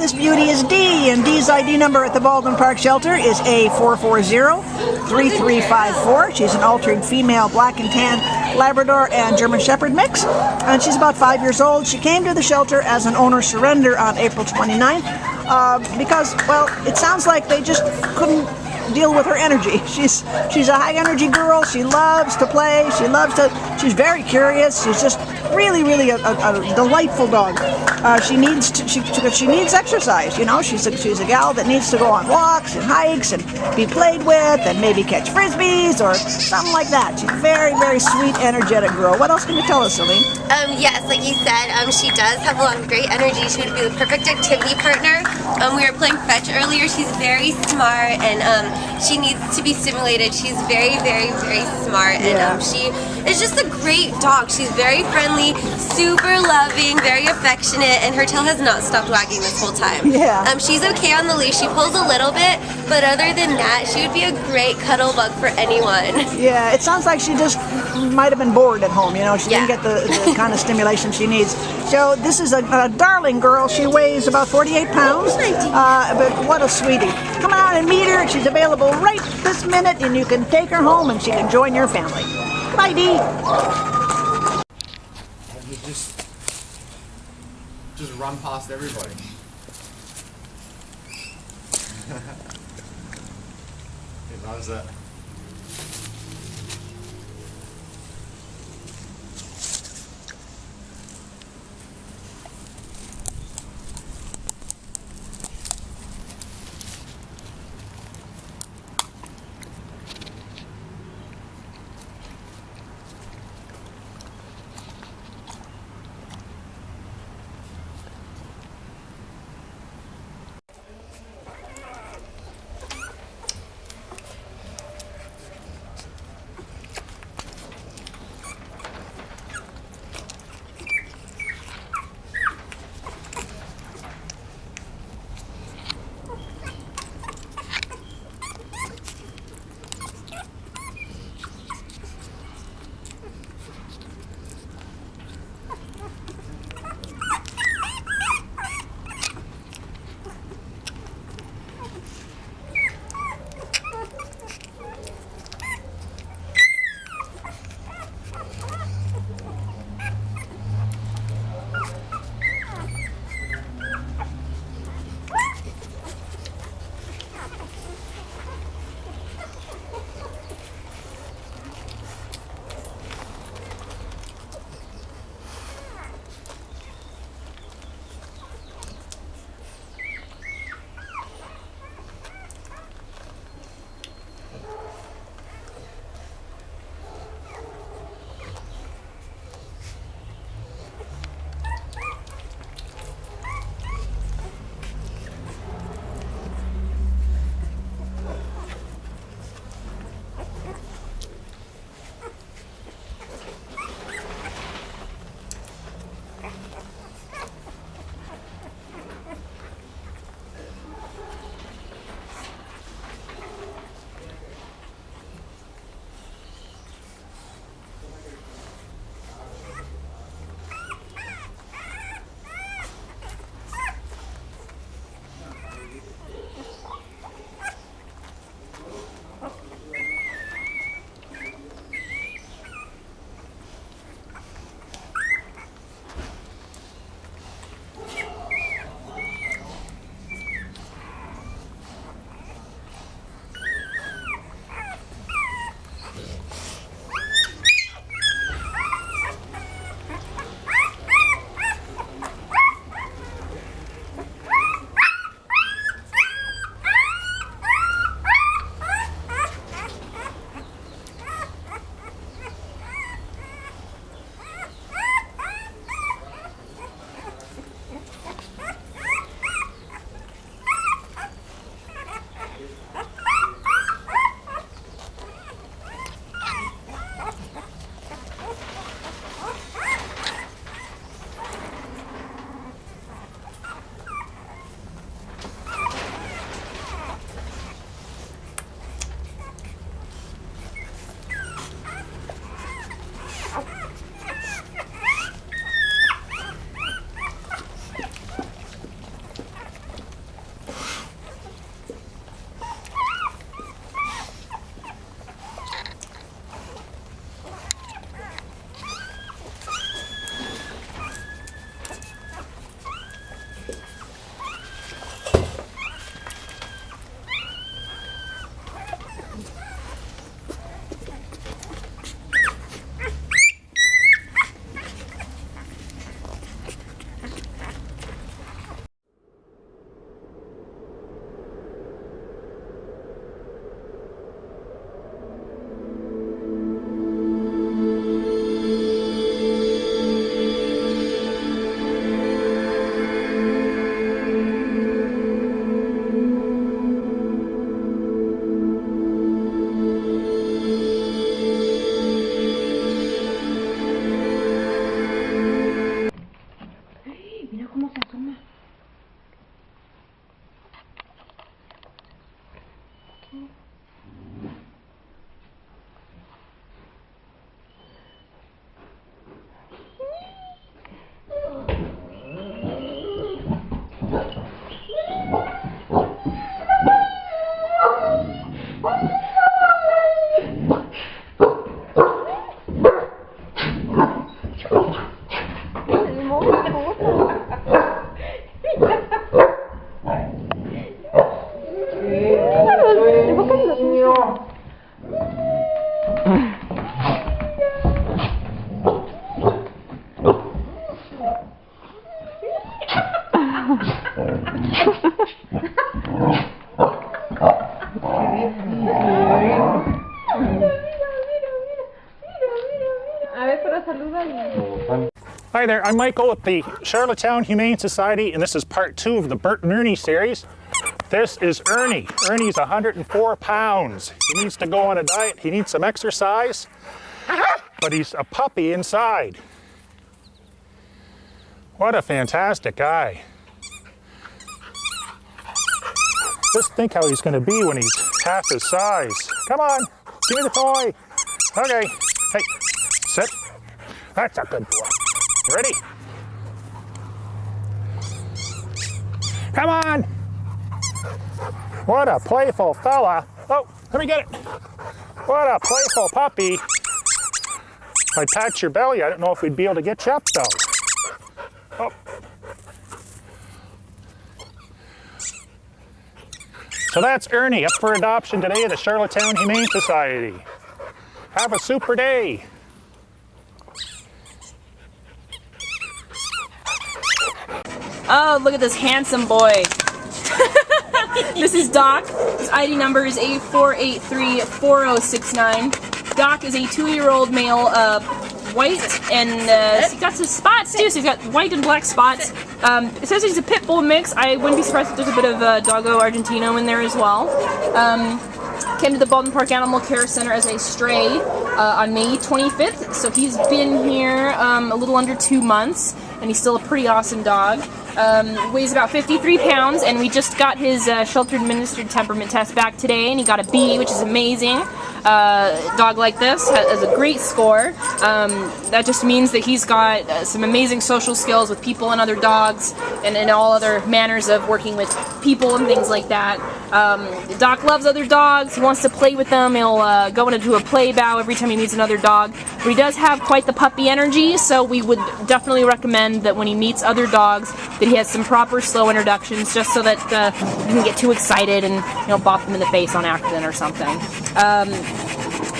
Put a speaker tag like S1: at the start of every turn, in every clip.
S1: this beauty is Dee, and Dee's ID number at the Baldwin Park Shelter is A440-3354. She's an altered female black and tan Labrador and German Shepherd mix, and she's about 5 years old. She came to the shelter as an owner surrender on April 29th because, well, it sounds like they just couldn't deal with her energy. She's a high energy girl. She loves to play. She's very curious. She's just really a delightful dog. She needs exercise. You know, she's a gal that needs to go on walks and hikes and be played with and maybe catch frisbees or something like that. She's a very sweet, energetic girl. What else can you tell us, Celine?
S2: Yes, like you said, she does have a lot of great energy. She would be the perfect activity partner. We were playing fetch earlier. She's very smart and she needs to be stimulated. She's very smart, and she is just a great dog. She's very friendly, super loving, very affectionate, and her tail has not stopped wagging this whole time.
S1: Yeah.
S2: She's okay on the leash. She pulls a little bit, but other than that, she would be a great cuddle bug for anyone.
S1: Yeah, it sounds like she just might have been bored at home. You know, she didn't get the kind of stimulation she needs. So this is a darling girl. She weighs about 48 pounds, but what a sweetie. Come on and meet her. She's available right this minute, and you can take her home and she can join your family. Bye, Dee.
S3: Just run past everybody. He loves it.
S4: Hi there, I'm Michael with the Charlottetown Humane Society, and this is part 2 of the Bert and Ernie series. This is Ernie. Ernie's 104 pounds. He needs to go on a diet, he needs some exercise, but he's a puppy inside. What a fantastic guy. Just think how he's going to be when he's half his size. Come on, give me the toy. Okay, hey, sit. That's a good boy. Ready? Come on! What a playful fella. Oh, let me get it. What a playful puppy. If I pat your belly, I don't know if we'd be able to get you up though. Oh. So that's Ernie, up for adoption today at the Charlottetown Humane Society. Have a super day.
S5: Oh, look at this handsome boy. This is Doc. His ID number is 84834069. Doc is a 2-year-old male, white, and he's got some spots too, so he's got white and black spots. It says he's a pit bull mix. I wouldn't be surprised if there's a bit of Doggo Argentino in there as well. Came to the Baldwin Park Animal Care Center as a stray on May 25th, so he's been here a little under 2 months, and he's still a pretty awesome dog. Weighs about 53 pounds, and we just got his shelter-administered temperament test back today, and he got a B, which is amazing. Dog like this has a great score. That just means that he's got some amazing social skills with people and other dogs, and all other manners of working with people and things like that. Doc loves other dogs. He wants to play with them. He'll go into a play bow every time he meets another dog. But he does have quite the puppy energy, so we would definitely recommend that when he meets other dogs that he has some proper slow introductions, just so that he doesn't get too excited and bop them in the face on accident or something.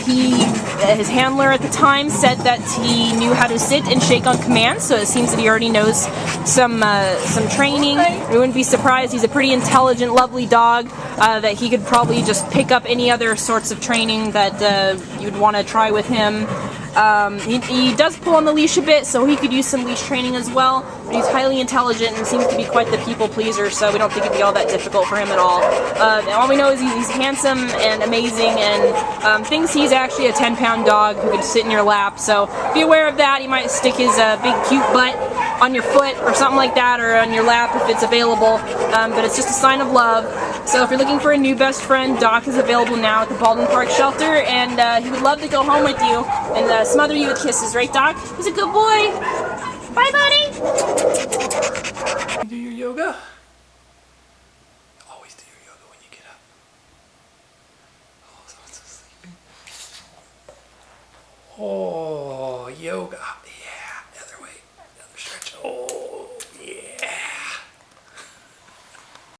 S5: His handler at the time said that he knew how to sit and shake on command, so it seems that he already knows some training. We wouldn't be surprised. He's a pretty intelligent, lovely dog that he could probably just pick up any other sorts of training that you'd want to try with him. He does pull on the leash a bit, so he could use some leash training as well, but he's highly intelligent and seems to be quite the people pleaser, so we don't think it'd be all that difficult for him at all. All we know is he's handsome and amazing, and thinks he's actually a 10-pound dog who could sit in your lap, so be aware of that. He might stick his big cute butt on your foot or something like that, or on your lap if it's available, but it's just a sign of love. So if you're looking for a new best friend, Doc is available now at the Baldwin Park Shelter, and he would love to go home with you and smother you with kisses, right, Doc? He's a good boy. Bye, buddy.
S6: You do your yoga? Always do your yoga when you get up. Oh, someone's sleeping. Oh, yoga.